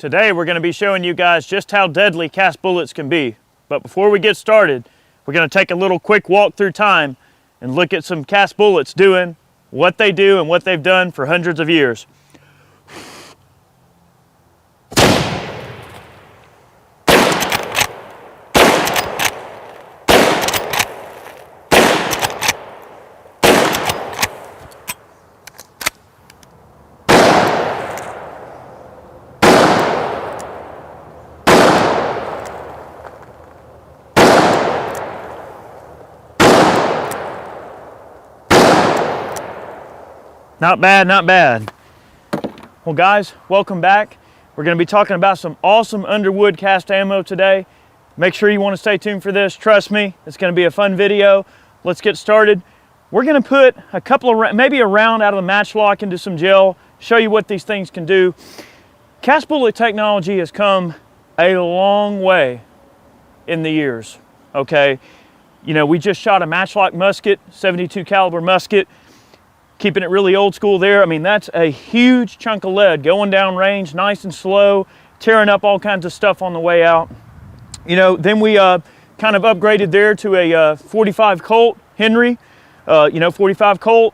Today we're going to be showing you guys just how deadly cast bullets can be. But before we get started, we're going to take a little quick walk through time and look at some cast bullets doing what they do and what they've done for hundreds of years. Not bad, not bad. Well guys, welcome back. We're going to be talking about some awesome Underwood cast ammo today. Make sure you want to stay tuned for this. Trust me, it's going to be a fun video. Let's get started. We're going to put a couple of, maybe a round out of the matchlock into some gel, show you what these things can do. Cast bullet technology has come a long way in the years, okay? You know, we just shot a matchlock musket, 72 caliber musket. Keeping it really old school there. I mean, that's a huge chunk of lead going down range, nice and slow, tearing up all kinds of stuff on the way out. You know, then we kind of upgraded there to a 45 Colt Henry, 45 Colt,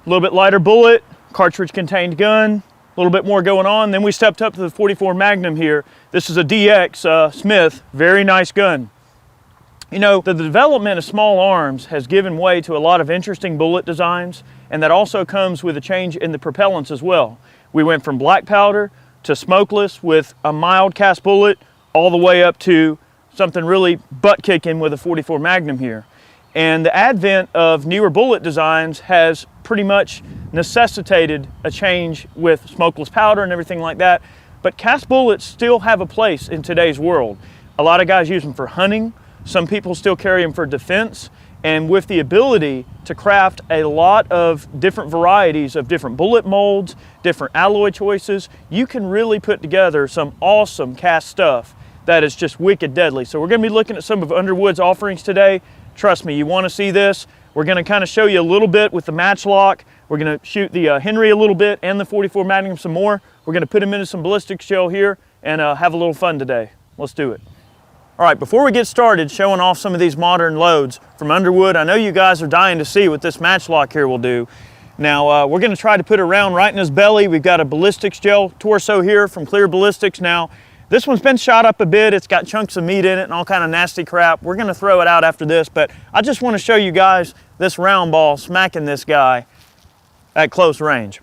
a little bit lighter bullet, cartridge contained gun, a little bit more going on. Then we stepped up to the 44 Magnum here. This is a DX Smith, very nice gun. You know, the development of small arms has given way to a lot of interesting bullet designs, and that also comes with a change in the propellants as well. We went from black powder to smokeless with a mild cast bullet all the way up to something really butt-kicking with a 44 Magnum here. And the advent of newer bullet designs has pretty much necessitated a change with smokeless powder and everything like that. But cast bullets still have a place in today's world. A lot of guys use them for hunting. Some people still carry them for defense, and with the ability to craft a lot of different varieties of different bullet molds, different alloy choices, you can really put together some awesome cast stuff that is just wicked deadly. So we're going to be looking at some of Underwood's offerings today. Trust me, you want to see this. We're going to kind of show you a little bit with the matchlock. We're going to shoot the Henry a little bit and the 44 Magnum some more. We're going to put them into some ballistics gel here and have a little fun today. Let's do it. All right, before we get started showing off some of these modern loads from Underwood, I know you guys are dying to see what this matchlock here will do. Now, we're gonna try to put a round right in his belly. We've got a ballistics gel torso here from Clear Ballistics. Now, this one's been shot up a bit. It's got chunks of meat in it and all kind of nasty crap. We're gonna throw it out after this, but I just wanna show you guys this round ball smacking this guy at close range.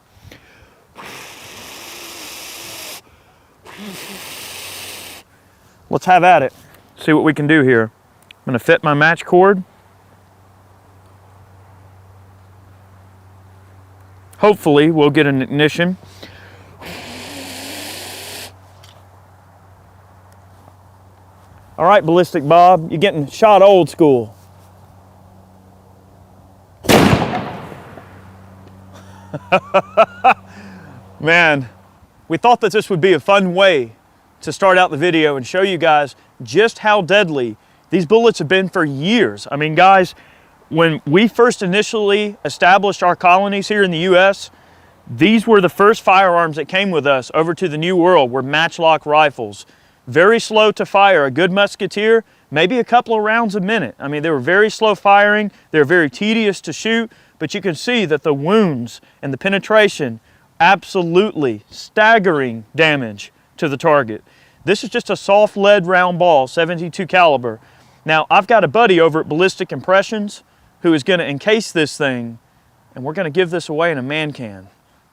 Let's have at it. See what we can do here. I'm going to fit my match cord. Hopefully we'll get an ignition. All right, Ballistic Bob, you're getting shot old school. Man, we thought that this would be a fun way to start out the video and show you guys just how deadly these bullets have been for years. I mean, guys, when we first initially established our colonies here in the US, these were the first firearms that came with us over to the New World, were matchlock rifles. Very slow to fire. A good musketeer, maybe a couple of rounds a minute. I mean, they were very slow firing. They were very tedious to shoot, but you can see that the wounds and the penetration, absolutely staggering damage to the target. This is just a soft lead round ball, 72 caliber. Now, I've got a buddy over at Ballistic Impressions who is going to encase this thing, and we're going to give this away in a man can.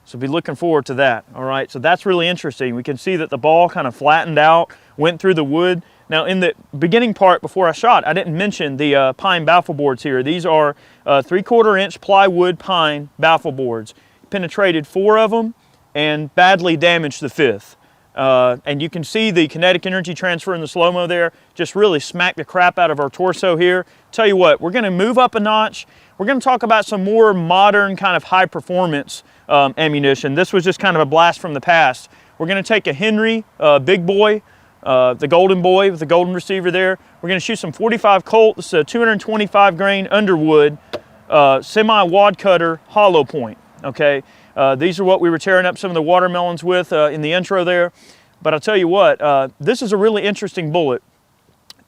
So be looking forward to that, all right? So that's really interesting. We can see that the ball kind of flattened out, went through the wood. Now, in the beginning part before I shot, I didn't mention the pine baffle boards here. These are 3/4 inch plywood pine baffle boards. Penetrated 4 of them and badly damaged the 5th. And you can see the kinetic energy transfer in the slow-mo there, just really smack the crap out of our torso here. Tell you what, we're gonna move up a notch. We're gonna talk about some more modern kind of high performance ammunition. This was just kind of a blast from the past. We're gonna take a Henry big boy, the golden boy with the golden receiver there. We're gonna shoot some 45 Colt. This is a 225 grain Underwood semi-wad cutter hollow point, okay? These are what we were tearing up some of the watermelons with in the intro there. But I'll tell you what, this is a really interesting bullet.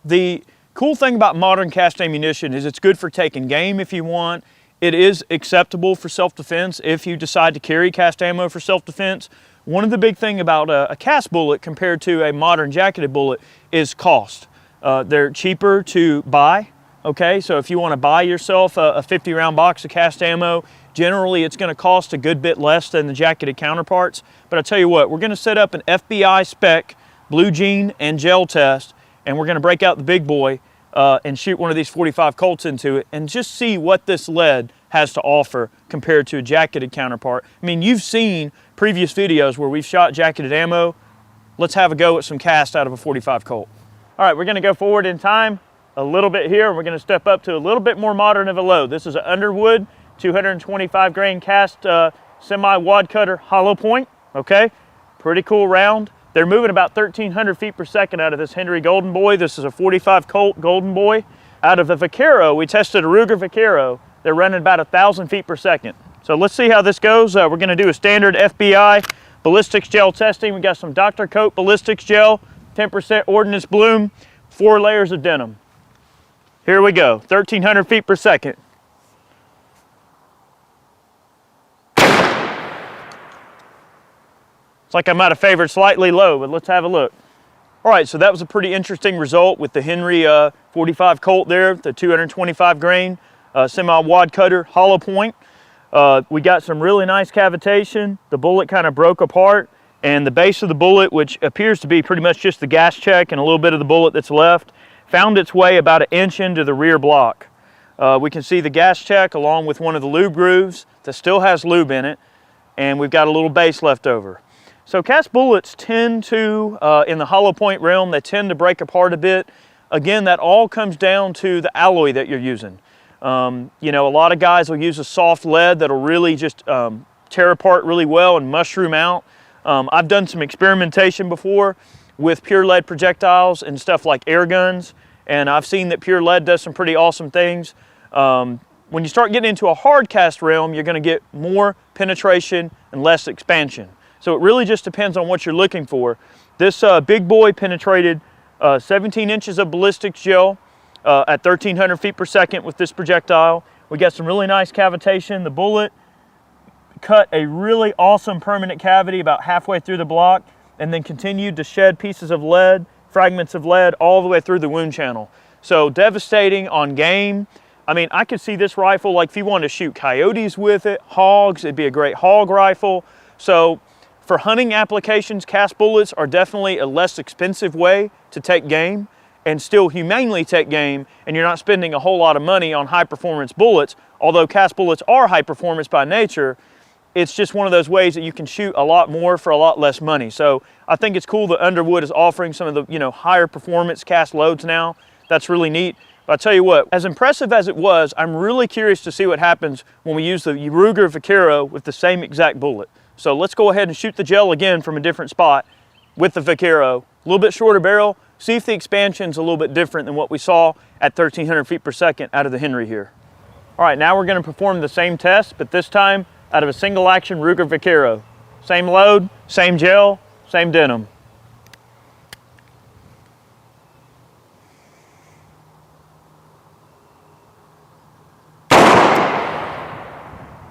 The cool thing about modern cast ammunition is it's good for taking game if you want. It is acceptable for self-defense if you decide to carry cast ammo for self-defense. One of the big things about a cast bullet compared to a modern jacketed bullet is cost. They're cheaper to buy, okay? So if you want to buy yourself a 50-round box of cast ammo, generally it's going to cost a good bit less than the jacketed counterparts. But I'll tell you what, we're going to set up an FBI Spec blue jean and gel test, and we're going to break out the big boy and shoot one of these 45 Colts into it and just see what this lead has to offer compared to a jacketed counterpart. I mean, you've seen previous videos where we've shot jacketed ammo. Let's have a go at some cast out of a 45 Colt. All right, we're going to go forward in time a little bit here. We're going to step up to a little bit more modern of a load. This is an Underwood 225 grain cast semi-wad cutter hollow point, okay? Pretty cool round. They're moving about 1,300 feet per second out of this Henry Golden Boy. This is a 45 Colt Golden Boy. Out of the Vaquero, we tested a Ruger Vaquero. They're running about 1,000 feet per second. So let's see how this goes. We're gonna do a standard FBI ballistics gel testing. We got some Doctorkote ballistics gel, 10% Ordnance bloom, 4 layers of denim. Here we go, 1,300 feet per second. It's like I might have favored slightly low, but let's have a look. All right, so that was a pretty interesting result with the Henry 45 Colt there, the 225 grain semi-wad cutter hollow point. We got some really nice cavitation. The bullet kind of broke apart, and the base of the bullet, which appears to be pretty much just the gas check and a little bit of the bullet that's left, found its way about 1 inch into the rear block. We can see the gas check along with one of the lube grooves that still has lube in it, and we've got a little base left over. So cast bullets tend to, in the hollow point realm, they tend to break apart a bit. Again, that all comes down to the alloy that you're using. You know, a lot of guys will use a soft lead that'll really just tear apart really well and mushroom out. I've done some experimentation before with pure lead projectiles and stuff like air guns, and I've seen that pure lead does some pretty awesome things. When you start getting into a hard cast realm, you're going to get more penetration and less expansion. So it really just depends on what you're looking for. This big boy penetrated 17 inches of ballistics gel at 1,300 feet per second with this projectile. We got some really nice cavitation. The bullet cut a really awesome permanent cavity about halfway through the block and then continued to shed pieces of lead, fragments of lead, all the way through the wound channel. So devastating on game. I mean, I could see this rifle, like if you wanted to shoot coyotes with it, hogs, it'd be a great hog rifle. So for hunting applications, cast bullets are definitely a less expensive way to take game and still humanely take game, and you're not spending a whole lot of money on high performance bullets. Although cast bullets are high performance by nature, it's just one of those ways that you can shoot a lot more for a lot less money. So I think it's cool that Underwood is offering some of the, you know, higher performance cast loads now. That's really neat. But I'll tell you what, as impressive as it was, I'm really curious to see what happens when we use the Ruger Vaquero with the same exact bullet. So let's go ahead and shoot the gel again from a different spot with the Vaquero. A little bit shorter barrel, see if the expansion's a little bit different than what we saw at 1,300 feet per second out of the Henry here. All right, now we're gonna perform the same test, but this time out of a single action Ruger Vaquero. Same load, same gel, same denim.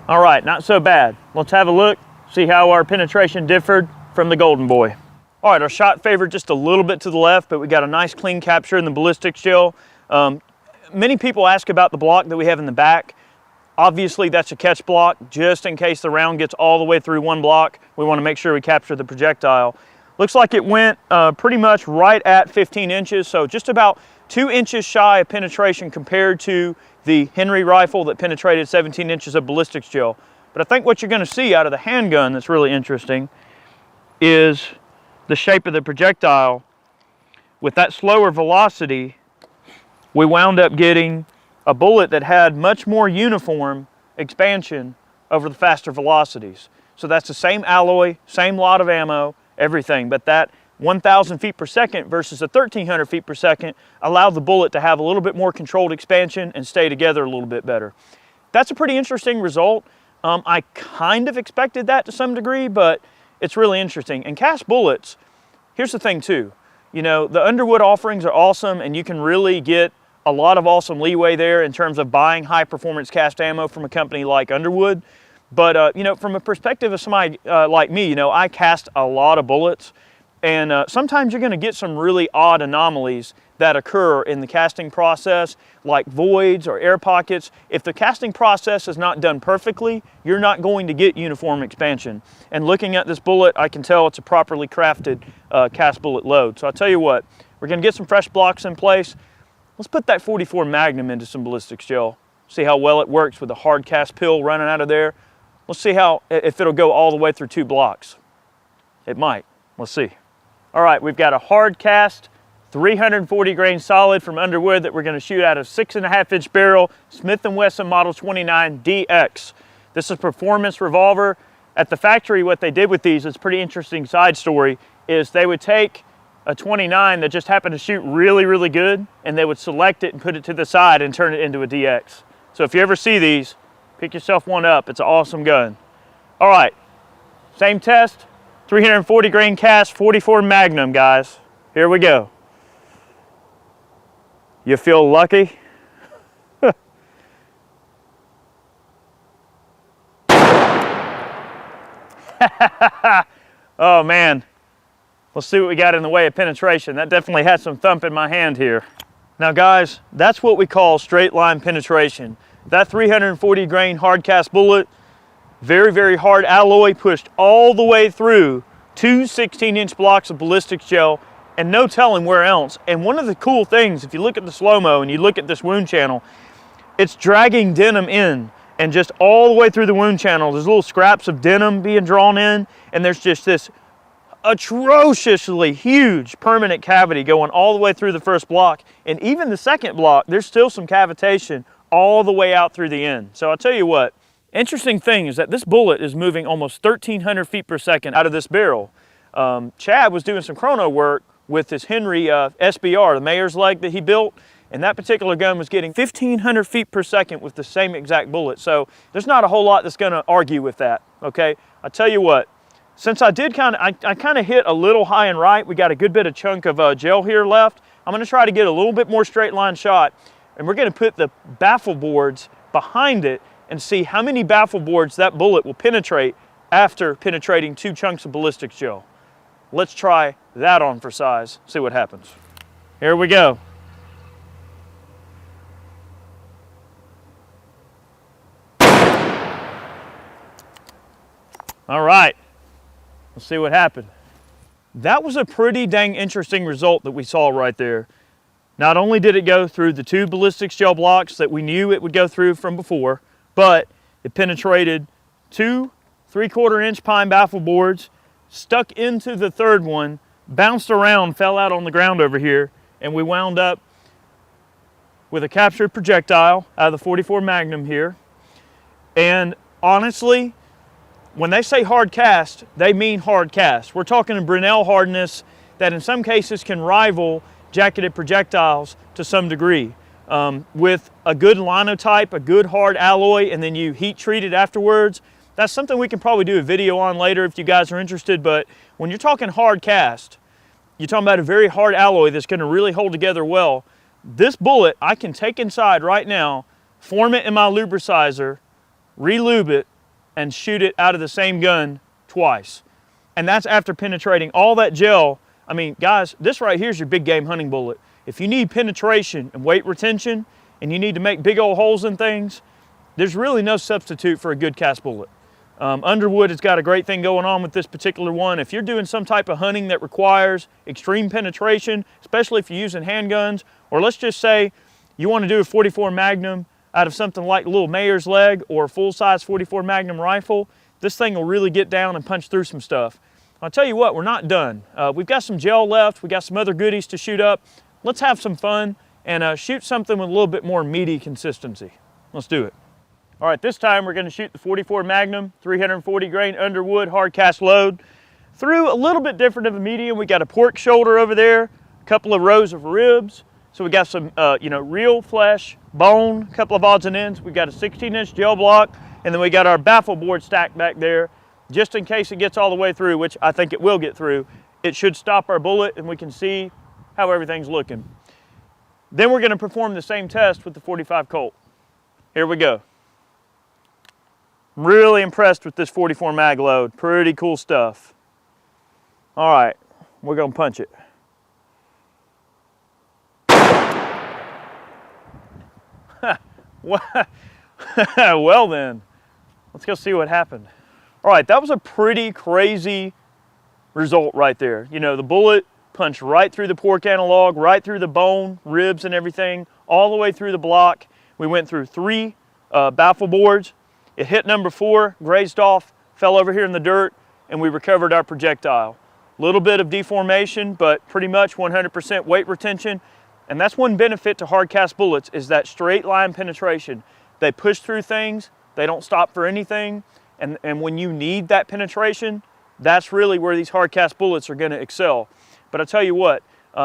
All right, not so bad. Let's have a look, see how our penetration differed from the Golden Boy. All right, our shot favored just a little bit to the left, but we got a nice clean capture in the ballistics gel. Many people ask about the block that we have in the back. Obviously, that's a catch block, just in case the round gets all the way through one block. We want to make sure we capture the projectile. Looks like it went pretty much right at 15 inches, so just about 2 inches shy of penetration compared to the Henry rifle that penetrated 17 inches of ballistics gel. But I think what you're going to see out of the handgun that's really interesting is the shape of the projectile. With that slower velocity, we wound up getting a bullet that had much more uniform expansion over the faster velocities. So that's the same alloy, same lot of ammo, everything, but that 1,000 feet per second versus a 1,300 feet per second allowed the bullet to have a little bit more controlled expansion and stay together a little bit better. That's a pretty interesting result. I kind of expected that to some degree, but it's really interesting. And cast bullets, here's the thing too. You know, the Underwood offerings are awesome, and you can really get a lot of awesome leeway there in terms of buying high performance cast ammo from a company like Underwood. But you know, from a perspective of somebody like me, you know, I cast a lot of bullets, and sometimes you're going to get some really odd anomalies that occur in the casting process, like voids or air pockets. If the casting process is not done perfectly, you're not going to get uniform expansion. And looking at this bullet, I can tell it's a properly crafted cast bullet load. So I'll tell you what, we're going to get some fresh blocks in place. Let's put that 44 Magnum into some ballistics gel. See how well it works with the hard cast pill running out of there. Let's see if it'll go all the way through 2 blocks. It might. Let's see. All right, we've got a hard cast 340 grain solid from Underwood that we're going to shoot out of 6.5-inch barrel Smith & Wesson Model 29 DX. This is performance revolver. At the factory, what they did with these, it's a pretty interesting side story, is they would take a 29 that just happened to shoot really, really good, and they would select it and put it to the side and turn it into a DX. So if you ever see these, pick yourself one up. It's an awesome gun. All right, same test, 340 grain cast, 44 Magnum, guys. Here we go. You feel lucky? Oh man, let's see what we got in the way of penetration. That definitely had some thump in my hand here. Now guys, that's what we call straight line penetration. That 340 grain hard cast bullet, very, very hard alloy, pushed all the way through 2 16-inch blocks of ballistics gel, and no telling where else. And one of the cool things, if you look at the slow-mo and you look at this wound channel, it's dragging denim in, and just all the way through the wound channel, there's little scraps of denim being drawn in, and there's just this atrociously huge permanent cavity going all the way through the first block. And even the second block, there's still some cavitation all the way out through the end. So I'll tell you what, interesting thing is that this bullet is moving almost 1,300 feet per second out of this barrel. Chad was doing some chrono work with this Henry SBR, the mayor's leg that he built, and that particular gun was getting 1,500 feet per second with the same exact bullet. So there's not a whole lot that's going to argue with that, okay? I'll tell you what, since I did I kind of hit a little high and right, we got a good bit of chunk of gel here left. I'm going to try to get a little bit more straight line shot, and we're going to put the baffle boards behind it and see how many baffle boards that bullet will penetrate after penetrating 2 chunks of ballistics gel. Let's try that on for size, see what happens. Here we go. All right, let's see what happened. That was a pretty dang interesting result that we saw right there. Not only did it go through the 2 ballistics gel blocks that we knew it would go through from before, but it penetrated 2 3/4-inch pine baffle boards, stuck into the third one, bounced around, fell out on the ground over here, and we wound up with a captured projectile out of the 44 Magnum here. And honestly, when they say hard cast, they mean hard cast. We're talking a Brunel hardness that in some cases can rival jacketed projectiles to some degree. With a good linotype, a good hard alloy, and then you heat treat it afterwards. That's something we can probably do a video on later if you guys are interested, but when you're talking hard cast, you're talking about a very hard alloy that's going to really hold together well. This bullet I can take inside right now, form it in my lubricizer, re-lube it, and shoot it out of the same gun twice. And that's after penetrating all that gel. I mean, guys, this right here is your big game hunting bullet. If you need penetration and weight retention, and you need to make big old holes in things, there's really no substitute for a good cast bullet. Underwood has got a great thing going on with this particular one. If you're doing some type of hunting that requires extreme penetration, especially if you're using handguns, or let's just say you want to do a 44 Magnum out of something like a little mayor's leg or a full-size 44 Magnum rifle, this thing will really get down and punch through some stuff. I'll tell you what, we're not done. We've got some gel left. We got some other goodies to shoot up. Let's have some fun and shoot something with a little bit more meaty consistency. Let's do it. All right, this time we're going to shoot the 44 Magnum 340 grain Underwood hard cast load through a little bit different of a medium. We got a pork shoulder over there, a couple of rows of ribs. So we got some, real flesh, bone, a couple of odds and ends. We got a 16-inch gel block, and then we got our baffle board stacked back there, just in case it gets all the way through, which I think it will get through. it should stop our bullet and we can see how everything's looking. Then we're going to perform the same test with the 45 Colt. Here we go. I'm really impressed with this 44 mag load. Pretty cool stuff. All right, we're going to punch it. Well then, let's go see what happened. All right, that was a pretty crazy result right there. You know, the bullet punched right through the pork analog, right through the bone, ribs and everything, all the way through the block. We went through 3 baffle boards. It hit number 4, grazed off, fell over here in the dirt, and we recovered our projectile. A little bit of deformation, but pretty much 100% weight retention. And that's one benefit to hard cast bullets, is that straight line penetration. They push through things, they don't stop for anything, and when you need that penetration, that's really where these hard cast bullets are going to excel. But I'll tell you what,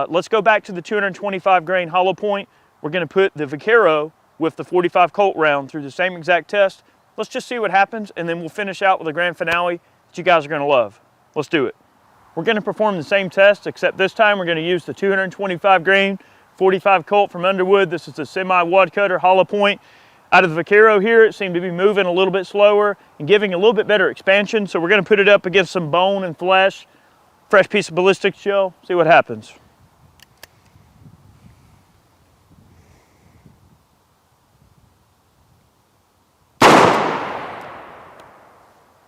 let's go back to the 225 grain hollow point. We're going to put the Vaquero with the 45 Colt round through the same exact test. Let's just see what happens, and then we'll finish out with a grand finale that you guys are going to love. Let's do it. We're going to perform the same test, except this time we're going to use the 225 grain 45 Colt from Underwood. This is the semi-wad cutter hollow point. Out of the Vaquero here, it seemed to be moving a little bit slower and giving a little bit better expansion. So we're going to put it up against some bone and flesh, fresh piece of ballistics gel, see what happens.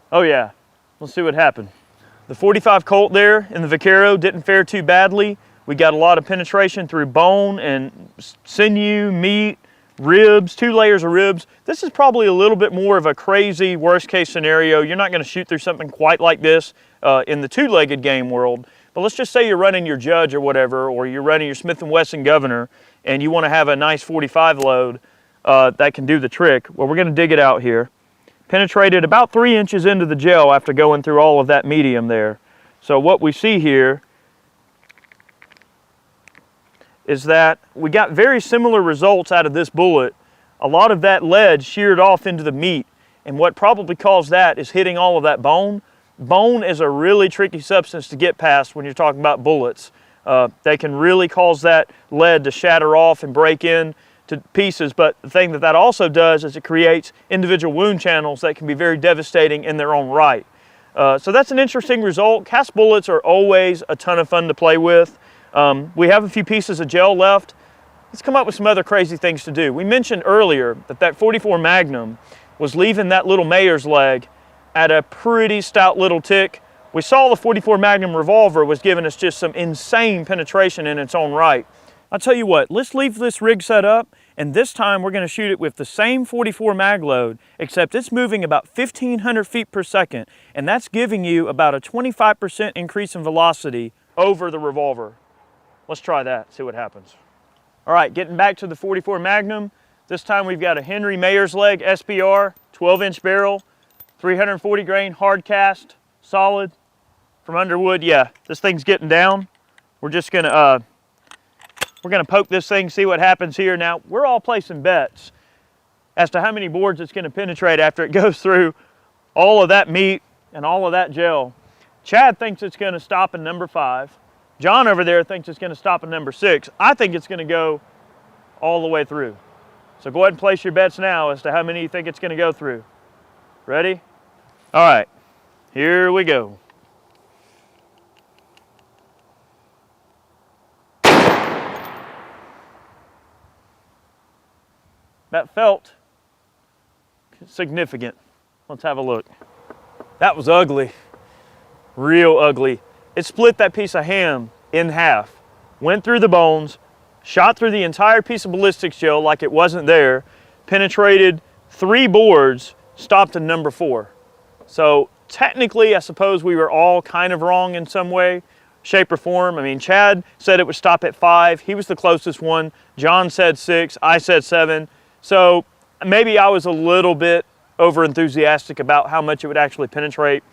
Oh yeah, let's see what happened. The 45 Colt there in the Vaquero didn't fare too badly. We got a lot of penetration through bone and sinew, meat, ribs, 2 layers of ribs. This is probably a little bit more of a crazy worst case scenario. You're not going to shoot through something quite like this in the 2-legged game world. But let's just say you're running your Judge or whatever, or you're running your Smith & Wesson Governor, and you want to have a nice 45 load that can do the trick. Well, we're going to dig it out here. Penetrated about 3 inches into the gel after going through all of that medium there. So what we see here is that we got very similar results out of this bullet. A lot of that lead sheared off into the meat, and what probably caused that is hitting all of that bone. Bone is a really tricky substance to get past when you're talking about bullets. They can really cause that lead to shatter off and break in to pieces, but the thing that also does is it creates individual wound channels that can be very devastating in their own right. So that's an interesting result. Cast bullets are always a ton of fun to play with. We have a few pieces of gel left. Let's come up with some other crazy things to do. We mentioned earlier that 44 Magnum was leaving that little Mayor's leg at a pretty stout little tick. We saw the 44 Magnum revolver was giving us just some insane penetration in its own right. I'll tell you what, let's leave this rig set up, and this time we're going to shoot it with the same 44 mag load, except it's moving about 1,500 feet per second, and that's giving you about a 25% increase in velocity over the revolver. Let's try that, see what happens. All right, getting back to the 44 Magnum. This time we've got a Henry Mayor's Leg SBR, 12-inch barrel, 340 grain hard cast, solid, from Underwood. Yeah, this thing's getting down. We're just gonna poke this thing, see what happens here. Now, we're all placing bets as to how many boards it's gonna penetrate after it goes through all of that meat and all of that gel. Chad thinks it's gonna stop in number 5. John over there thinks it's going to stop at number 6. I think it's going to go all the way through. So go ahead and place your bets now as to how many you think it's going to go through. Ready? All right, here we go. That felt significant. Let's have a look. That was ugly, real ugly. It split that piece of ham in half, went through the bones, shot through the entire piece of ballistics gel like it wasn't there, penetrated 3 boards, stopped in number 4. So technically, I suppose we were all kind of wrong in some way, shape or form. I mean, Chad said it would stop at 5. He was the closest one. John said 6. I said 7. So maybe I was a little bit over enthusiastic about how much it would actually penetrate.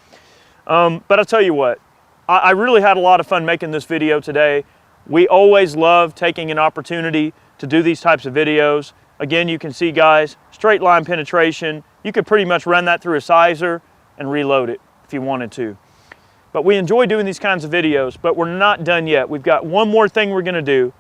But I'll tell you what, I really had a lot of fun making this video today. We always love taking an opportunity to do these types of videos. Again, you can see, guys, straight line penetration. You could pretty much run that through a sizer and reload it if you wanted to. But we enjoy doing these kinds of videos, but we're not done yet. We've got one more thing we're gonna do.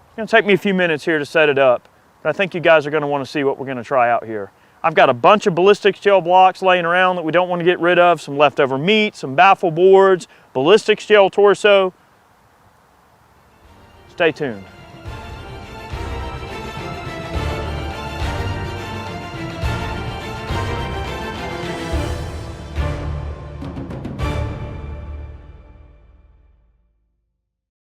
It's gonna take me a few minutes here to set it up, but I think you guys are gonna wanna see what we're gonna try out here. I've got a bunch of ballistics gel blocks laying around that we don't want to get rid of, some leftover meat, some baffle boards, ballistics gel torso. Stay tuned.